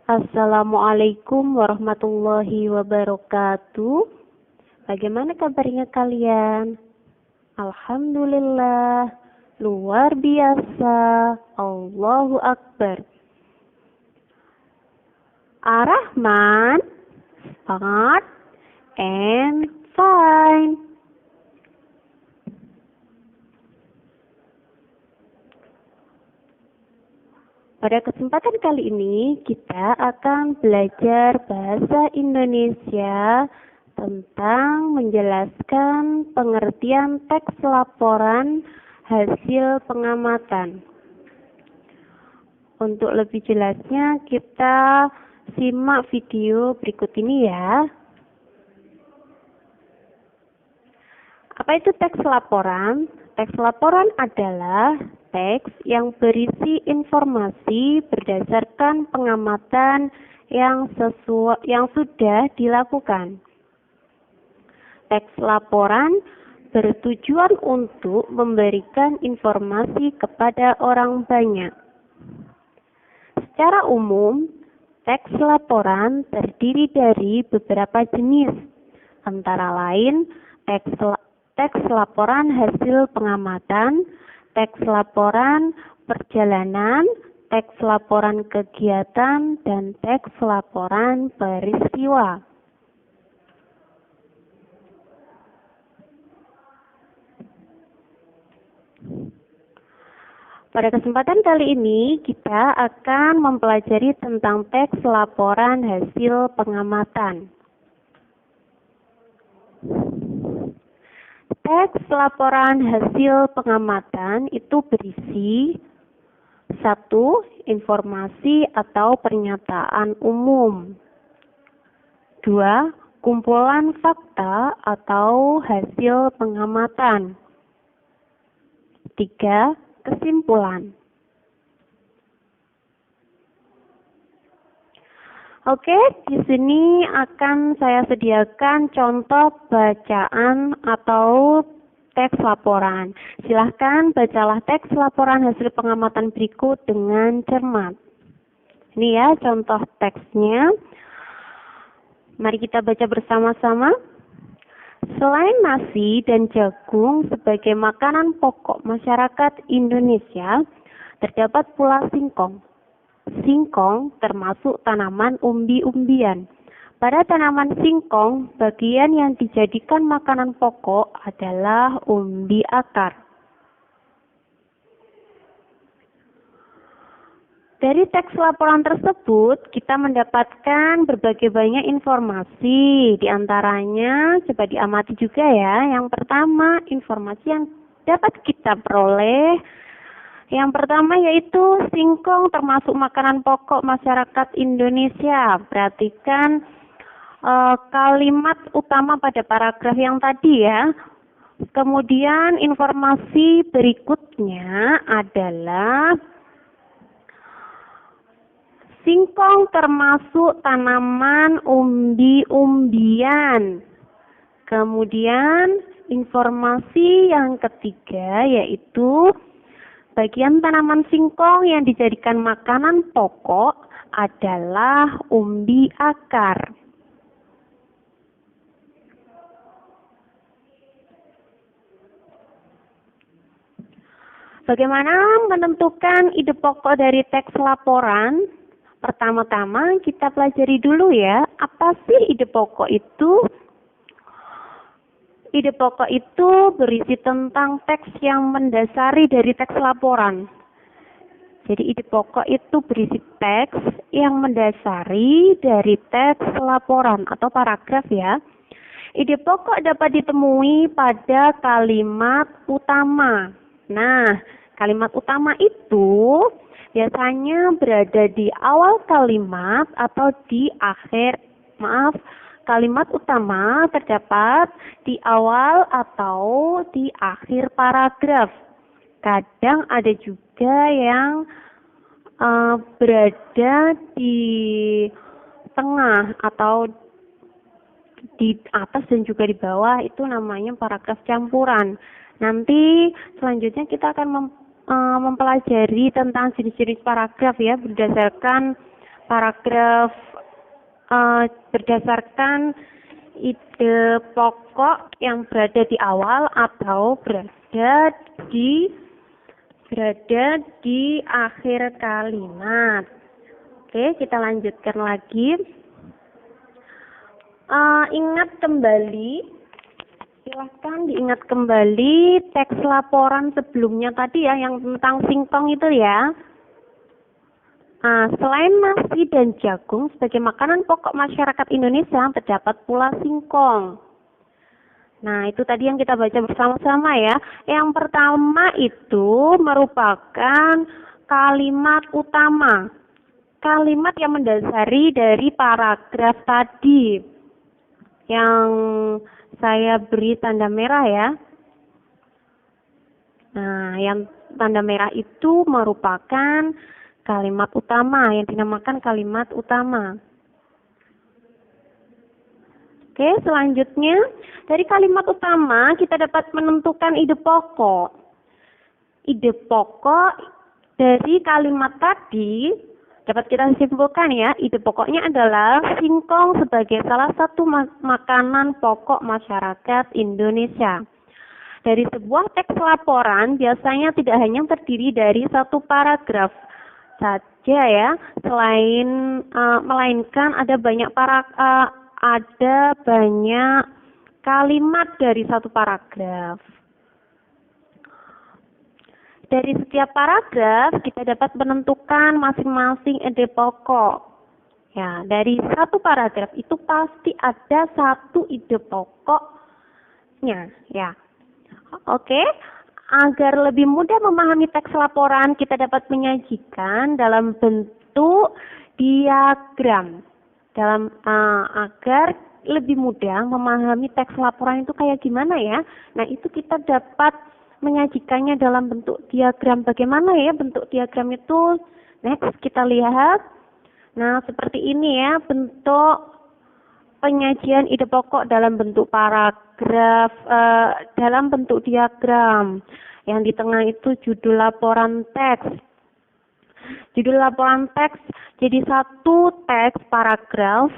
Assalamualaikum warahmatullahi wabarakatuh. Bagaimana kabarnya kalian? Alhamdulillah, luar biasa. Allahu Akbar. Ar-Rahman, smart and fine. Pada kesempatan kali ini kita akan belajar bahasa Indonesia tentang menjelaskan pengertian teks laporan hasil pengamatan. Untuk lebih jelasnya kita simak video berikut ini ya. Apa itu teks laporan? Teks laporan adalah teks yang berisi informasi berdasarkan pengamatan yang sudah dilakukan. Teks laporan bertujuan untuk memberikan informasi kepada orang banyak. Secara umum, teks laporan terdiri dari beberapa jenis, antara lain teks laporan hasil pengamatan, teks laporan perjalanan, teks laporan kegiatan, dan teks laporan peristiwa. Pada kesempatan kali ini kita akan mempelajari tentang teks laporan hasil pengamatan. Teks laporan hasil pengamatan itu berisi 1. Informasi atau pernyataan umum. 2. Kumpulan fakta atau hasil pengamatan. 3. Kesimpulan. Oke, di sini akan saya sediakan contoh bacaan atau teks laporan. Silahkan bacalah teks laporan hasil pengamatan berikut dengan cermat. Ini ya contoh teksnya. Mari kita baca bersama-sama. Selain nasi dan jagung sebagai makanan pokok masyarakat Indonesia, terdapat pula singkong. Singkong termasuk tanaman umbi-umbian. Pada tanaman singkong, bagian yang dijadikan makanan pokok adalah umbi akar. Dari teks laporan tersebut, kita mendapatkan berbagai banyak informasi. Di antaranya, coba diamati juga ya. Yang pertama, informasi yang dapat kita peroleh. Yang pertama yaitu singkong termasuk makanan pokok masyarakat Indonesia. Perhatikan kalimat utama pada paragraf yang tadi ya. Kemudian informasi berikutnya adalah singkong termasuk tanaman umbi-umbian. Kemudian informasi yang ketiga yaitu bagian tanaman singkong yang dijadikan makanan pokok adalah umbi akar. Bagaimana menentukan ide pokok dari teks laporan? Pertama-tama kita pelajari dulu ya, apa sih ide pokok itu? Ide pokok itu berisi tentang teks yang mendasari dari teks laporan. Jadi ide pokok itu berisi teks yang mendasari dari teks laporan atau paragraf ya. Ide pokok dapat ditemui pada kalimat utama. Nah, kalimat utama itu biasanya berada di awal kalimat atau di akhir, kalimat utama terdapat di awal atau di akhir paragraf. Kadang ada juga yang berada di tengah atau di atas dan juga di bawah, itu namanya paragraf campuran. Nanti selanjutnya kita akan mempelajari tentang jenis-jenis paragraf ya, berdasarkan paragraf berdasarkan ide pokok yang berada di awal atau berada di akhir kalimat. Oke, kita lanjutkan lagi. Ingat kembali, silahkan diingat kembali teks laporan sebelumnya tadi ya, yang tentang singkong itu ya. Selain nasi dan jagung sebagai makanan pokok masyarakat Indonesia, terdapat pula singkong. Nah, itu tadi yang kita baca bersama-sama ya. Yang pertama itu merupakan kalimat utama. Kalimat yang mendasari dari paragraf tadi. Yang saya beri tanda merah ya. Nah, yang tanda merah itu merupakan kalimat utama yang dinamakan kalimat utama. Oke, selanjutnya dari kalimat utama kita dapat menentukan ide pokok. Ide pokok dari kalimat tadi dapat kita simpulkan ya, ide pokoknya adalah singkong sebagai salah satu makanan pokok masyarakat Indonesia. Dari sebuah teks laporan biasanya tidak hanya terdiri dari satu paragraf saja ya, melainkan ada banyak kalimat dari satu paragraf. Dari setiap paragraf kita dapat menentukan masing-masing ide pokok. Ya, dari satu paragraf itu pasti ada satu ide pokoknya, ya. Oke. Agar lebih mudah memahami teks laporan, kita dapat menyajikan dalam bentuk diagram. Agar lebih mudah memahami teks laporan itu kayak gimana ya. Nah, itu kita dapat menyajikannya dalam bentuk diagram. Bagaimana ya bentuk diagram itu? Next, kita lihat. Nah, seperti ini ya bentuk penyajian ide pokok dalam bentuk paragraf, dalam bentuk diagram. Yang di tengah itu judul laporan teks. Judul laporan teks, jadi satu teks paragraf,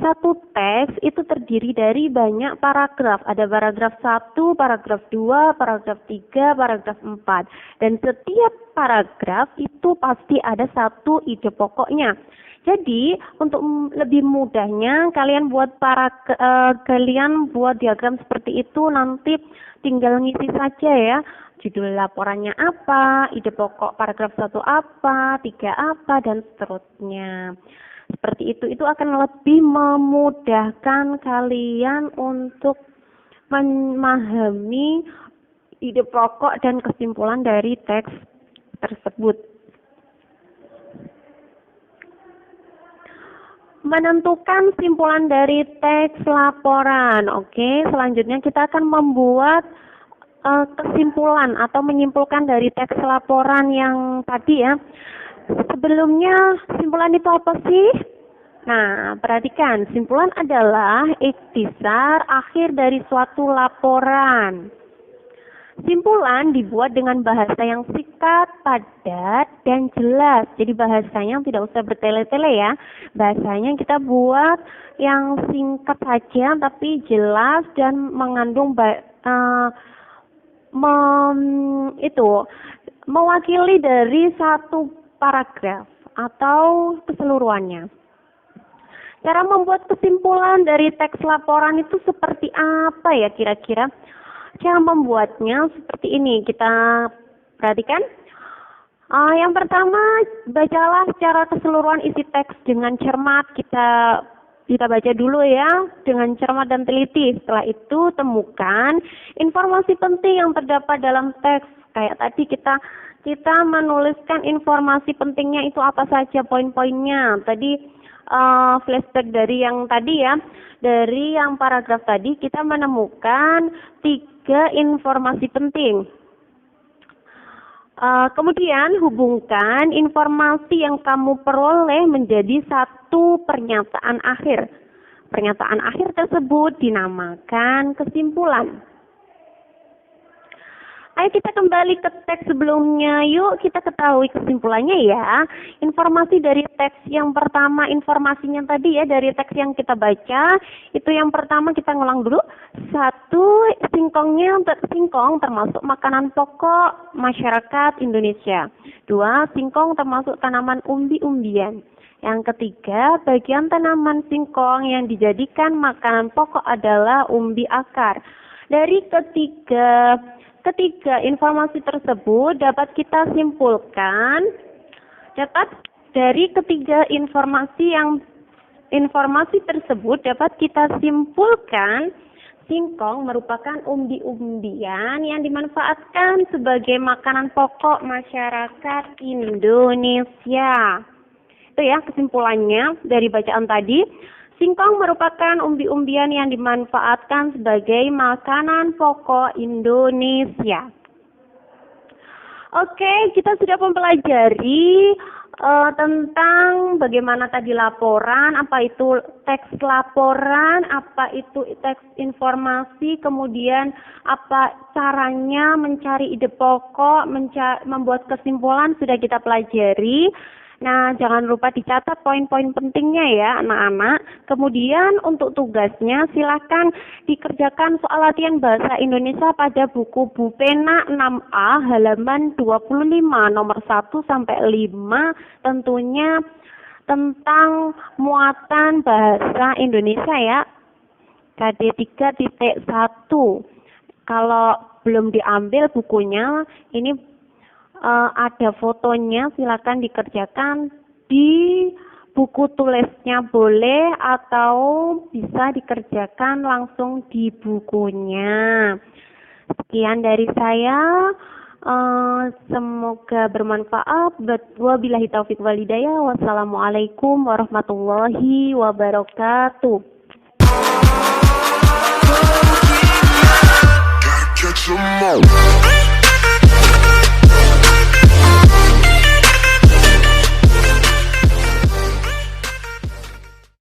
satu teks itu terdiri dari banyak paragraf. Ada paragraf 1, paragraf 2, paragraf 3, paragraf 4. Dan setiap paragraf itu pasti ada satu ide pokoknya. Jadi, untuk lebih mudahnya kalian buat diagram seperti itu, nanti tinggal ngisi saja ya. Judul laporannya apa, ide pokok paragraf 1 apa, 3 apa, dan seterusnya. Seperti itu akan lebih memudahkan kalian untuk memahami ide pokok dan kesimpulan dari teks tersebut. Menentukan simpulan dari teks laporan. Oke, selanjutnya kita akan membuat kesimpulan atau menyimpulkan dari teks laporan yang tadi ya. Sebelumnya, simpulan itu apa sih? Nah, perhatikan, simpulan adalah ikhtisar akhir dari suatu laporan. Simpulan dibuat dengan bahasa yang singkat, padat, dan jelas. Jadi bahasanya tidak usah bertele-tele ya. Bahasanya kita buat yang singkat saja tapi jelas dan mengandung mewakili dari satu paragraf atau keseluruhannya. Cara membuat kesimpulan dari teks laporan itu seperti apa ya kira-kira? Cara membuatnya seperti ini, kita perhatikan. Yang pertama, bacalah secara keseluruhan isi teks dengan cermat. Kita baca dulu ya, dengan cermat dan teliti. Setelah itu, temukan informasi penting yang terdapat dalam teks. Kayak tadi kita menuliskan informasi pentingnya itu apa saja poin-poinnya. Tadi flashback dari yang tadi ya, dari yang paragraf tadi kita menemukan 3 informasi penting. Kemudian hubungkan informasi yang kamu peroleh menjadi satu pernyataan akhir. Pernyataan akhir tersebut dinamakan kesimpulan. Ayo kita kembali ke teks sebelumnya. Yuk kita ketahui kesimpulannya ya. Informasi dari teks yang pertama, informasinya tadi ya dari teks yang kita baca. Itu yang pertama kita ngulang dulu. 1. Singkong termasuk makanan pokok masyarakat Indonesia. 2. Singkong termasuk tanaman umbi-umbian. Yang ketiga, bagian tanaman singkong yang dijadikan makanan pokok adalah umbi akar. Dari ketiga informasi tersebut dapat kita simpulkan, singkong merupakan umbi-umbian yang dimanfaatkan sebagai makanan pokok masyarakat Indonesia. Itu ya kesimpulannya dari bacaan tadi. Singkong merupakan umbi-umbian yang dimanfaatkan sebagai makanan pokok Indonesia. Oke, kita sudah mempelajari tentang bagaimana tadi laporan, apa itu teks laporan, apa itu teks informasi, kemudian apa caranya mencari ide pokok, membuat kesimpulan sudah kita pelajari. Nah, jangan lupa dicatat poin-poin pentingnya ya anak-anak. Kemudian untuk tugasnya silahkan dikerjakan soal latihan bahasa Indonesia pada buku Bu Pena 6A halaman 25 nomor 1 sampai 5, tentunya tentang muatan bahasa Indonesia ya. KD 3.1. Kalau belum diambil bukunya, ini ada fotonya, silakan dikerjakan di buku tulisnya boleh atau bisa dikerjakan langsung di bukunya. Sekian dari saya, semoga bermanfaat. Wabillahi taufiq wal hidayah. Wassalamualaikum warahmatullahi wabarakatuh.